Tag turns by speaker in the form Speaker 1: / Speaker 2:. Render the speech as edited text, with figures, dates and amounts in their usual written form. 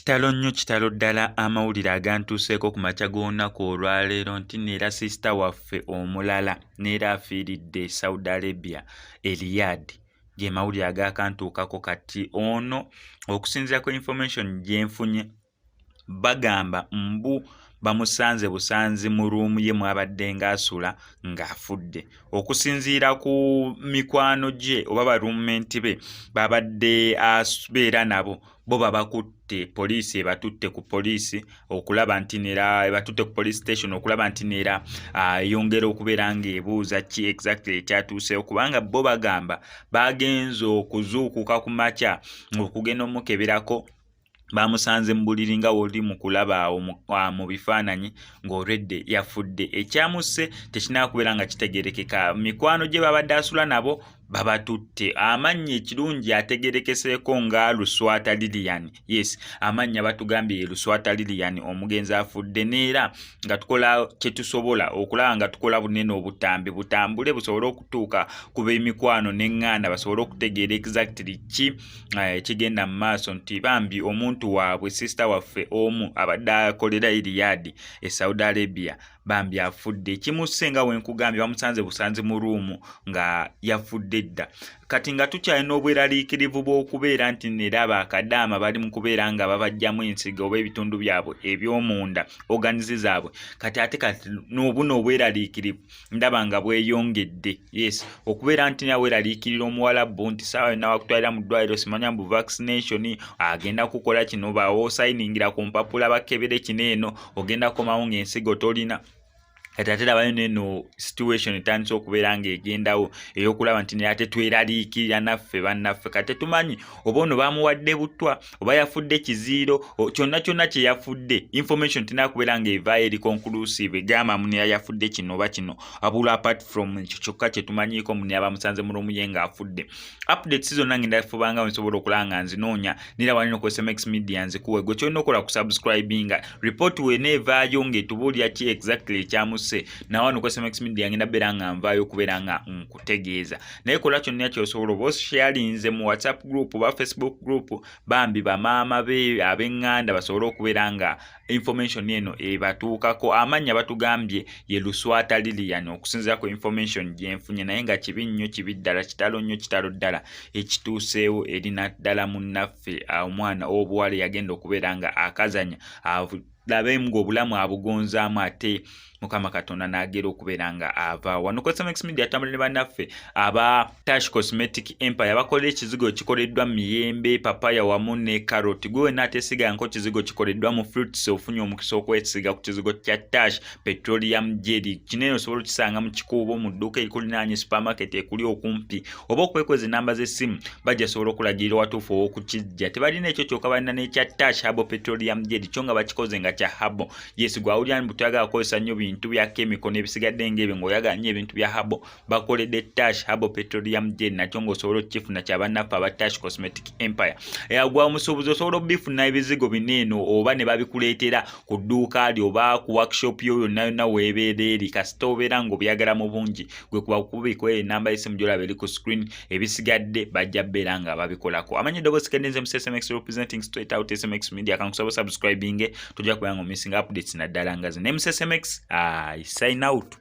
Speaker 1: Kitalo ddala amawulire agantuuseeko ku makya g'olunaku olwaleero nti neera sisita waffe omulala neera afiiridde Saudi Arabia e Riyadh. Ge mawulire agakantuukako kati ono okusinziira ku information gye nfunye bagamba mbu bamusanze busanzi mu ruumu ye mwabadde ng'asula ng'afudde. Okusinziira ku mikwano gye oba baruumenti be babadde abeera nabo bo babakutte poliisi ebatutte ku poliisi okulaba nti neera ebatutte ku police station okulaba nti neera yongera okubeera ng'ebuuza ki exactly ekyatuuseewo kubanga bo bagamba bagenze okuzuukuka ku makya okugenda omukeberako bamusanze mu buliri nga woli mu kulaba awo mu bifaananyi ng'olwedde yafudde. Ekyamusse tekinaakubeera nga kitegeerekeka. Mikwano gye babadde asula nabo babatutte. Amannya ekirungi ategeerekeseeko nga Luswata Lilian. Yes, amannya batugambye ye Luswata Lilian omugenzi afudde neera nga tukola kye tusobola okulaba nga tukola bunene obutambi butambule busobole okutuuka ku b'emikwano n'eŋŋanda basobole okutegeera exactly ki ekigenda mu maaso nti bambi omuntu waabwe sister waffe omu abadde akolera e Riyadh e Saudi Arabia bambi afudde. Kimusse nga wenkugambye bamusanze busanzi mu ruumu nga yafudde dda. Kati nga tukyalina obweraliikirivu bw'okubeera nti neera abakadaama bali mu kubeera nga babajjamu ensigo oba ebitundu byabwe eby'omunda organizi zaabwe kati n'obuno obweraliikirivu ndaba nga bweyongedde. Yes, okubeera nti nawe weraliikirira omuwalabu nti saawa yonna wakutwalira mu ddwaliro simanya mbu vaccination agenda kukola kino bawo osayiningira ku mpapula bakebere kino eno ogenda komawo ng'ensigo tolina. Kati ate labayo neno situation etandise okubeera ng'egendawo ey'okulaba nti ate tweraliikirira naffe bannaffe kati tumanyi oba ono bamuwadde butwa oba yafudde kiziiro kyonna kye yafudde information tinaakubeera ng'evaayo eri conclusive egamba munira yafudde kino oba kino abula apart from ekyo kyokka kye tumanyiiko munira bamusanze mu lumu ye ng'afudde. Updates zonna ngenda fubanga nsobola okulaba nga nzinoonya nira wanino ku SMX Media nzikuwe gwe kyolina okukola ku subscribinga report weneevaayo ng'etubuulira ki exactly ekyamu na wano ku SMX Media ngenda beera nga nvaayo okubeera nga nkutegeeza naye kola kyonna ky'osobola oba osharinze mu WhatsApp group oba Facebook group bambi bamaama be ab'eŋŋanda basobole okubeera nga information eno ebatuukako. Amannya batugambye ye Luswata Lilian okusinziira ku information gye nfunye naye nga kibi nnyo kibi ddala kitalo ddala ekituuseewo eri naddala munnaffe omwana obuwala yagenda okubeera nga akazanya labemu ng'obulamu abugonzaamu ate Mukama Katonda n'agera okubeera nga ava wano ku SMX Media tambula ne bannaffe aba Tash Cosmetic Empire bakola ekizigo kikoleddwa mu miyembe papaya wamu ne carrot. Gwe wena ateesiga nko kizigo kikoleddwa mu fruits ofunye omukisa okwesiga ku kizigo kya Tash Petroleum Jelly. Kinene osobola okisanga mu kikuubo mu dduuka erikulinaanye supermarket ekuli okumpi oba okwekweza enamba z'essimu bajja sobola okulagirira watuufu ow'okukijja. Tebalina ekyo kyokka balina n'ekya Tash Herbal Petroleum Jelly kyo nga bakikoze nga kya herbal. Yes, gwawulira mbu tuyagala kukozesa nnyo bintu bya chemical n'ebisigadde ng'ebyo ng'oyagala nnyo ebintu bya herbal bakoledde Tash Herbal Petroleum Jelly nakyo ng'osobola okukifuna kya bannaffe aba Tash Cosmetic Empire. Gwa omusuubuzi osobola okubifuna ebizigo bineeno oba ne babikuleetera ku dduuka lyo oba ku workshop yo yonna weebeera eri kasita obeera ng'obyagala mu bungi gwe kuba kubiko enamba y'essimu gy'olaba eri ku screen ebisigadde bajja beera nga babikolako. Amanyi eddoboozi kendenze mu SMX representing straight out SMX Media kankusaba subscribing tujja kubanga missing updates naddala ngazi ne mu SMX I sign out.